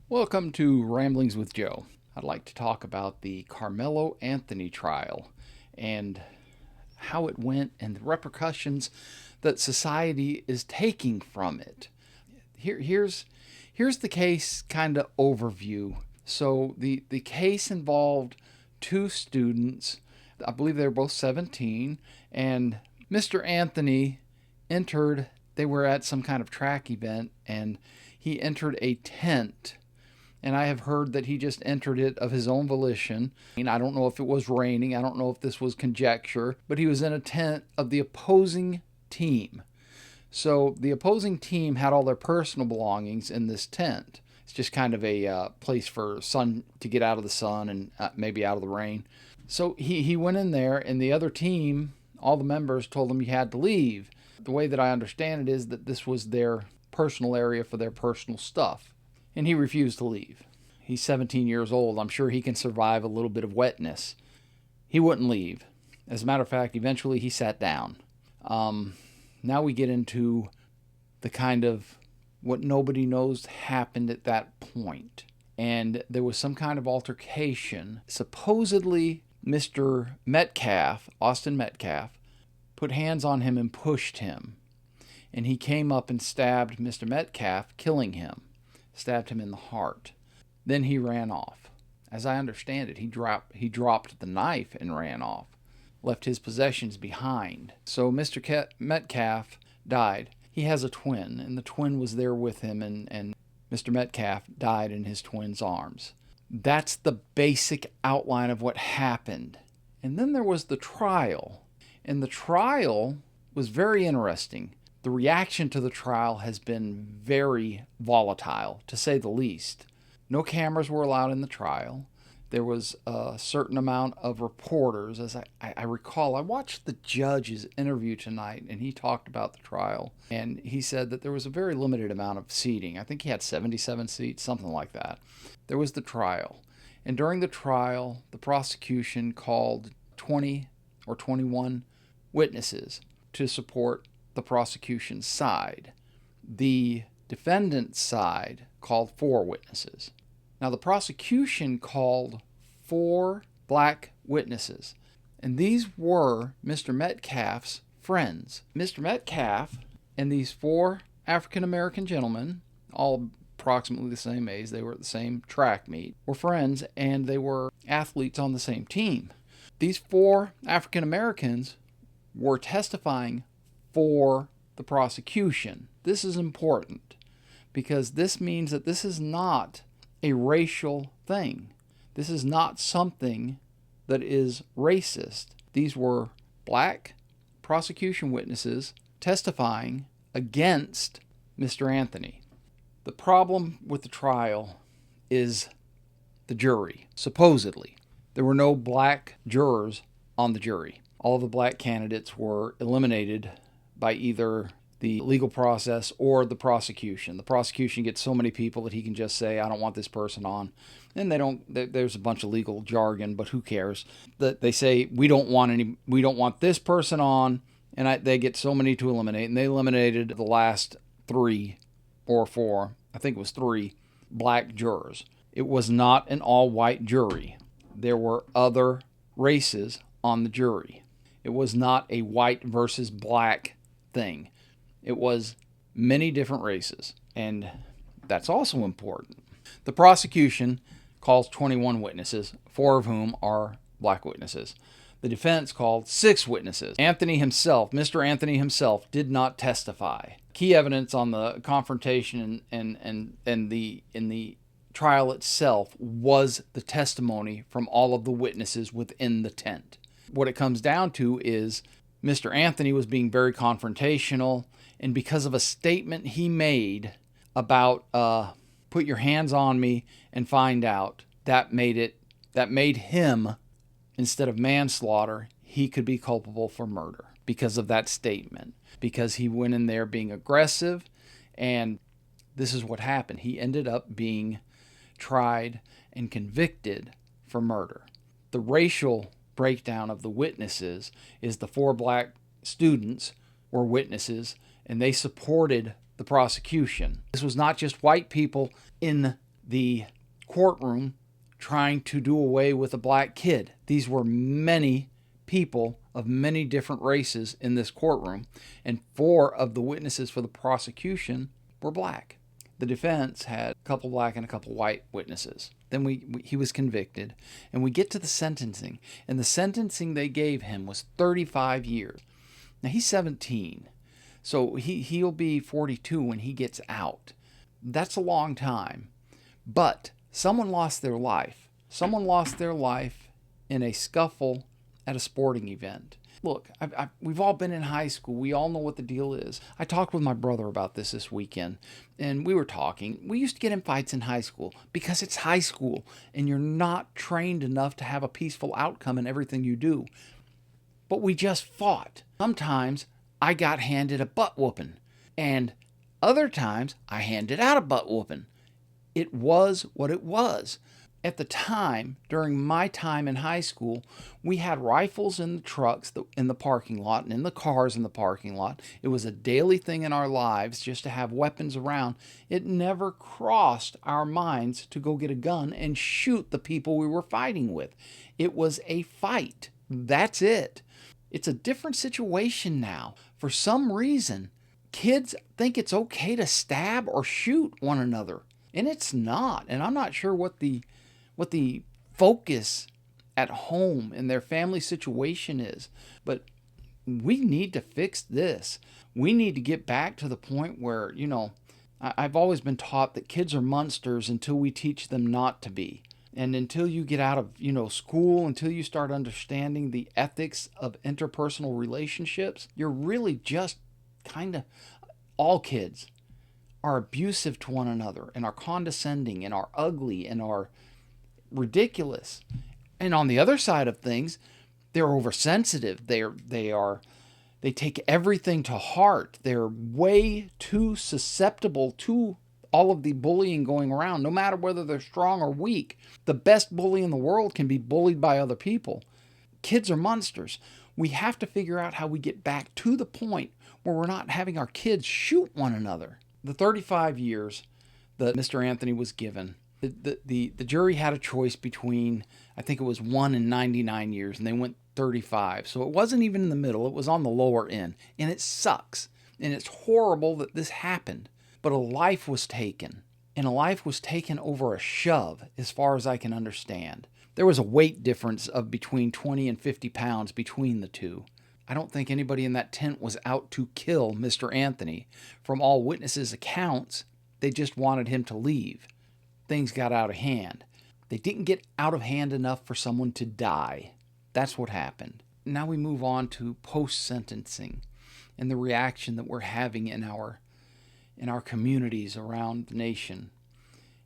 Welcome to Ramblings with Joe. I'd like to talk about the Carmelo Anthony trial and how it went and the repercussions that society is taking from it. Here's the case kind of overview. So the case involved two students. I believe they were both 17, and Mr. Anthony entered. They were at some kind of track event, and he entered a tent, and I have heard that he just entered it of his own volition. I don't know if it was raining. I don't know if this was conjecture, but he was in a tent of the opposing team. So the opposing team had all their personal belongings in this tent. It's just kind of a place for sun to get out of the sun and maybe out of the rain. So he went in there, and the other team, all the members, told him he had to leave. The way that I understand it is that this was their personal area for their personal stuff, and he refused to leave. He's 17 years old. I'm sure he can survive a little bit of wetness. He wouldn't leave. As a matter of fact, eventually he sat down. Now we get into the kind of what nobody knows happened at that point. And there was some kind of altercation. Supposedly, Mr. Metcalf, Austin Metcalf, put hands on him and pushed him. And he came up and stabbed Mr. Metcalf, killing him. Stabbed him in the heart. Then he ran off. As I understand it, he dropped the knife and ran off. Left his possessions behind. So Mr. Metcalf died. He has a twin, and the twin was there with him, and Mr. Metcalf died in his twin's arms. That's the basic outline of what happened. And then there was the trial. And the trial was very interesting. The reaction to the trial has been very volatile, to say the least. No cameras were allowed in the trial. There was a certain amount of reporters. As I recall, I watched the judge's interview tonight, and he talked about the trial. And he said that there was a very limited amount of seating. I think he had 77 seats, something like that. There was the trial. And during the trial, the prosecution called 20 or 21 witnesses to support the prosecution's side. The defendant's side called 4 witnesses. Now, the prosecution called 4 black witnesses, and these were Mr. Metcalf's friends. Mr. Metcalf and these 4 African-American gentlemen, all approximately the same age, they were at the same track meet, were friends, and they were athletes on the same team. These 4 African-Americans were testifying for the prosecution. This is important because this means that this is not a racial thing. This is not something that is racist. These were black prosecution witnesses testifying against Mr. Anthony. The problem with the trial is the jury. Supposedly, there were no black jurors on the jury. All of the black candidates were eliminated by either the legal process or the prosecution. The prosecution gets so many people that he can just say, I don't want this person on. And there's a bunch of legal jargon, but who cares? That they say, we don't want this person on, and they get so many to eliminate. And they eliminated the last 3 or 4, I think it was 3, black jurors. It was not an all-white jury. There were other races on the jury. It was not a white versus black thing. It was many different races, and that's also important. The prosecution calls 21 witnesses, 4 of whom are black witnesses. The defense called 6 witnesses. Mr. Anthony himself, did not testify. Key evidence on the confrontation and in the trial itself was the testimony from all of the witnesses within the tent. What it comes down to is Mr. Anthony was being very confrontational, and because of a statement he made about put your hands on me and find out, that made him, instead of manslaughter, he could be culpable for murder because of that statement, because he went in there being aggressive, and this is what happened. He ended up being tried and convicted for murder. The racial breakdown of the witnesses is the 4 black students were witnesses, and they supported the prosecution. This was not just white people in the courtroom trying to do away with a black kid. These were many people of many different races in this courtroom, and 4 of the witnesses for the prosecution were black. The defense had a couple black and a couple white witnesses. Then he was convicted, and we get to the sentencing, and the sentencing they gave him was 35 years. Now he's 17, so he'll be 42 when he gets out. That's a long time, but someone lost their life. Someone lost their life in a scuffle at a sporting event. Look, we've all been in high school. We all know what the deal is. I talked with my brother about this weekend, and we were talking. We used to get in fights in high school because it's high school, and you're not trained enough to have a peaceful outcome in everything you do. But we just fought. Sometimes I got handed a butt whooping, and other times I handed out a butt whooping. It was what it was. At the time, during my time in high school, we had rifles in the trucks in the parking lot and in the cars in the parking lot. It was a daily thing in our lives just to have weapons around. It never crossed our minds to go get a gun and shoot the people we were fighting with. It was a fight. That's it. It's a different situation now. For some reason, kids think it's okay to stab or shoot one another, and it's not. And I'm not sure what the focus at home in their family situation is. But we need to fix this. We need to get back to the point where, I've always been taught that kids are monsters until we teach them not to be. And until you get out of, school, until you start understanding the ethics of interpersonal relationships, you're really just all kids are abusive to one another and are condescending and are ugly and are ridiculous. And on the other side of things, they're oversensitive. They take everything to heart. They're way too susceptible to all of the bullying going around, no matter whether they're strong or weak. The best bully in the world can be bullied by other people. Kids are monsters. We have to figure out how we get back to the point where we're not having our kids shoot one another. The 35 years that Mr. Anthony was given, the jury had a choice between, I think it was 1 and 99 years, and they went 35. So it wasn't even in the middle. It was on the lower end. And it sucks. And it's horrible that this happened. But a life was taken. And a life was taken over a shove, as far as I can understand. There was a weight difference of between 20 and 50 pounds between the two. I don't think anybody in that tent was out to kill Mr. Anthony. From all witnesses' accounts, they just wanted him to leave. Things got out of hand. They didn't get out of hand enough for someone to die. That's what happened. Now we move on to post-sentencing and the reaction that we're having in our communities around the nation,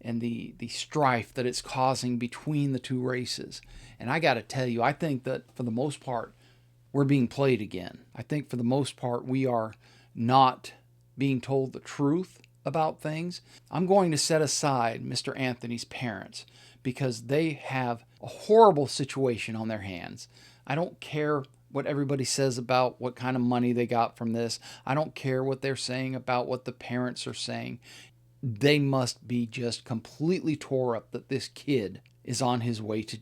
and the strife that it's causing between the two races. And I got to tell you, I think that for the most part, we're being played again. I think for the most part, we are not being told the truth about things. I'm going to set aside Mr. Anthony's parents because they have a horrible situation on their hands. I don't care what everybody says about what kind of money they got from this. I don't care what they're saying about what the parents are saying. They must be just completely tore up that this kid is on his way to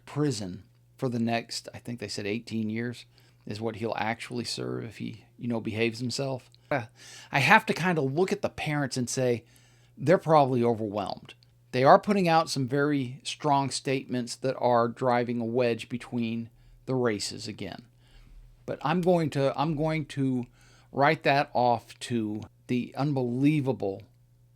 prison for the next, I think they said 18 years is what he'll actually serve if he, behaves himself. I have to kind of look at the parents and say they're probably overwhelmed. They are putting out some very strong statements that are driving a wedge between the races again. But I'm going to write that off to the unbelievable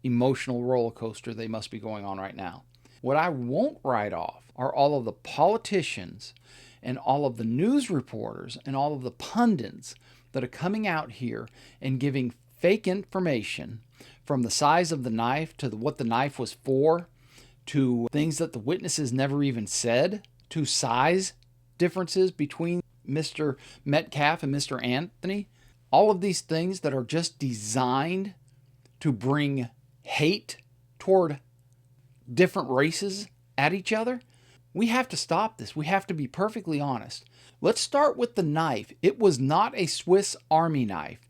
emotional roller coaster they must be going on right now. What I won't write off are all of the politicians and all of the news reporters and all of the pundits that are coming out here and giving fake information, from the size of the knife to what the knife was for, to things that the witnesses never even said, to size differences between Mr. Metcalf and Mr. Anthony. All of these things that are just designed to bring hate toward different races at each other. We have to stop this. We have to be perfectly honest. Let's start with the knife. It was not a Swiss Army knife.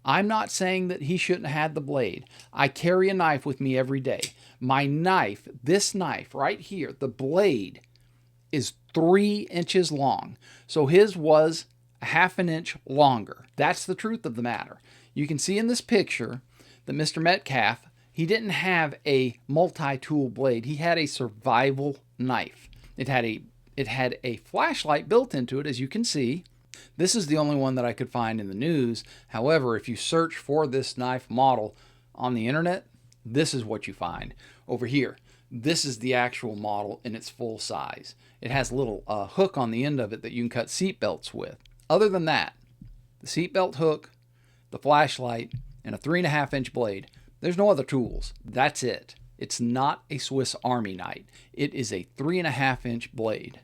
I'm not saying that he shouldn't have had the blade. I carry a knife with me every day. My knife, this knife right here, the blade is 3 inches long. So his was a half an inch longer. That's the truth of the matter. You can see in this picture that Mr. Metcalf, he didn't have a multi-tool blade. He had a survival knife. It had a flashlight built into it, as you can see. This is the only one that I could find in the news. However, if you search for this knife model on the internet, this is what you find. Over here, this is the actual model in its full size. It has a little hook on the end of it that you can cut seat belts with. Other than that, the seatbelt hook, the flashlight, and a 3.5-inch blade. There's no other tools. That's it. It's not a Swiss Army knife. It is a 3.5-inch blade.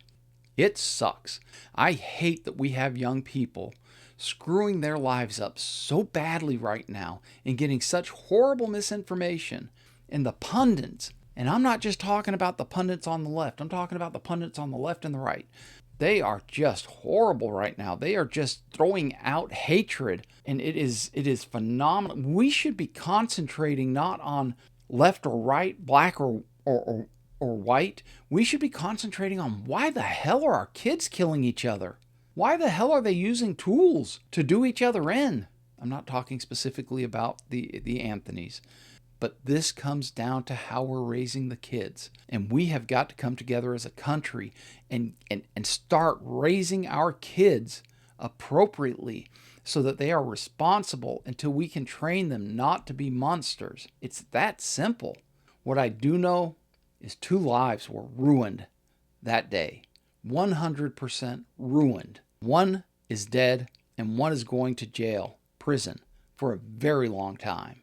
It sucks. I hate that we have young people screwing their lives up so badly right now and getting such horrible misinformation. And the pundits, and I'm not just talking about the pundits on the left, I'm talking about the pundits on the left and the right. They are just horrible right now. They are just throwing out hatred, and it is phenomenal. We should be concentrating not on left or right, black or white. We should be concentrating on why the hell are our kids killing each other? Why the hell are they using tools to do each other in? I'm not talking specifically about the Anthonys. But this comes down to how we're raising the kids. And we have got to come together as a country and start raising our kids appropriately so that they are responsible until we can train them not to be monsters. It's that simple. What I do know is 2 lives were ruined that day. 100% ruined. One is dead and one is going to jail, prison, for a very long time.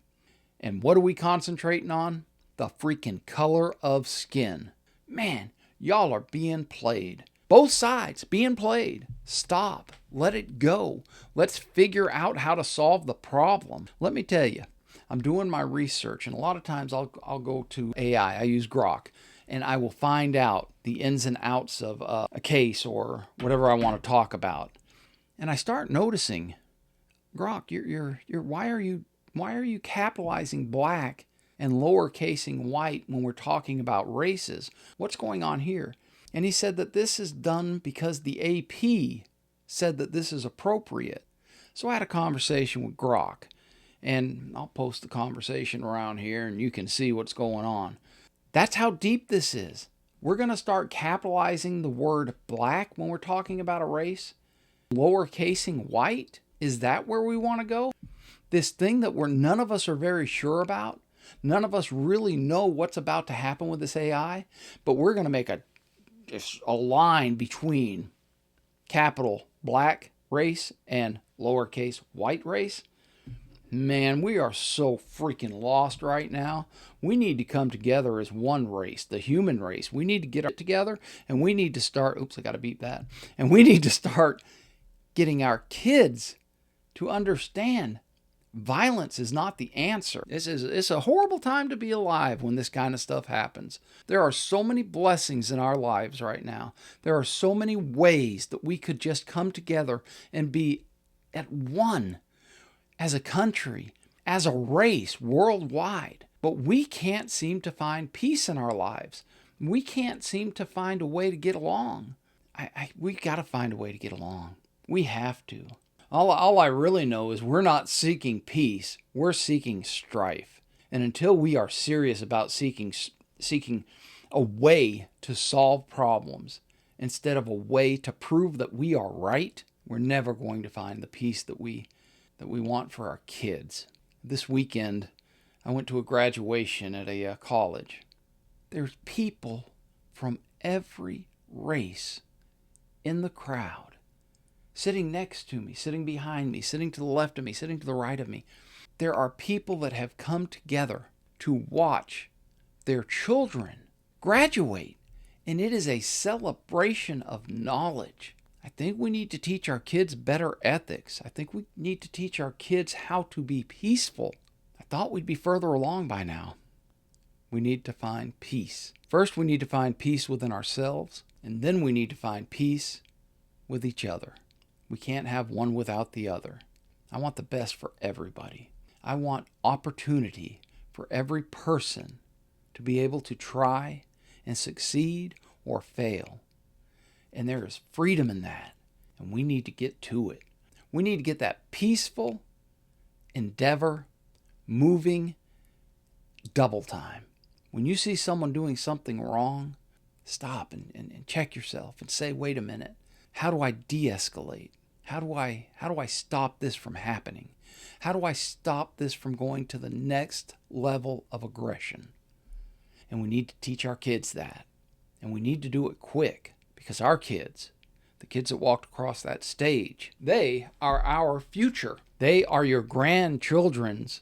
And what are we concentrating on? The freaking color of skin. Man, y'all are being played. Both sides being played. Stop. Let it go. Let's figure out how to solve the problem. Let me tell you, I'm doing my research, and a lot of times I'll go to AI. I use Grok, and I will find out the ins and outs of a case or whatever I want to talk about. And I start noticing, Grok, why are you capitalizing black and lowercasing white when we're talking about races? What's going on here? And he said that this is done because the AP said that this is appropriate. So I had a conversation with Grok, and I'll post the conversation around here and you can see what's going on. That's how deep this is. We're going to start capitalizing the word black when we're talking about a race. Lowercasing white? Is that where we want to go? This thing that none of us are very sure about. None of us really know what's about to happen with this AI, but we're going to make a line between capital black race and lowercase white race. Man, we are so freaking lost right now. We need to come together as one race, the human race. We need to get together and we need to start, I got to beat that. And we need to start getting our kids to understand violence is not the answer. It's a horrible time to be alive when this kind of stuff happens. There are so many blessings in our lives right now. There are so many ways that we could just come together and be at one as a country, as a race, worldwide. But we can't seem to find peace in our lives. We can't seem to find a way to get along. We got to find a way to get along. We have to. All I really know is we're not seeking peace. We're seeking strife. And until we are serious about seeking a way to solve problems instead of a way to prove that we are right, we're never going to find the peace that we want for our kids. This weekend, I went to a graduation at a college. There's people from every race in the crowd. Sitting next to me, sitting behind me, sitting to the left of me, sitting to the right of me. There are people that have come together to watch their children graduate. And it is a celebration of knowledge. I think we need to teach our kids better ethics. I think we need to teach our kids how to be peaceful. I thought we'd be further along by now. We need to find peace. First, we need to find peace within ourselves, and then we need to find peace with each other. We can't have one without the other. I want the best for everybody. I want opportunity for every person to be able to try and succeed or fail. And there is freedom in that. And we need to get to it. We need to get that peaceful endeavor moving double time. When you see someone doing something wrong, stop and check yourself and say, wait a minute, how do I de-escalate? How do I stop this from happening? How do I stop this from going to the next level of aggression? And we need to teach our kids that. And we need to do it quick, because our kids, the kids that walked across that stage, they are our future. They are your grandchildren's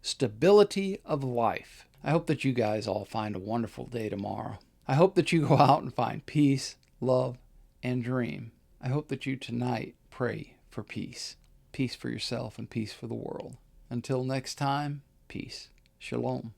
stability of life. I hope that you guys all find a wonderful day tomorrow. I hope that you go out and find peace, love, and dream. I hope that you tonight pray for peace. Peace for yourself and peace for the world. Until next time, peace. Shalom.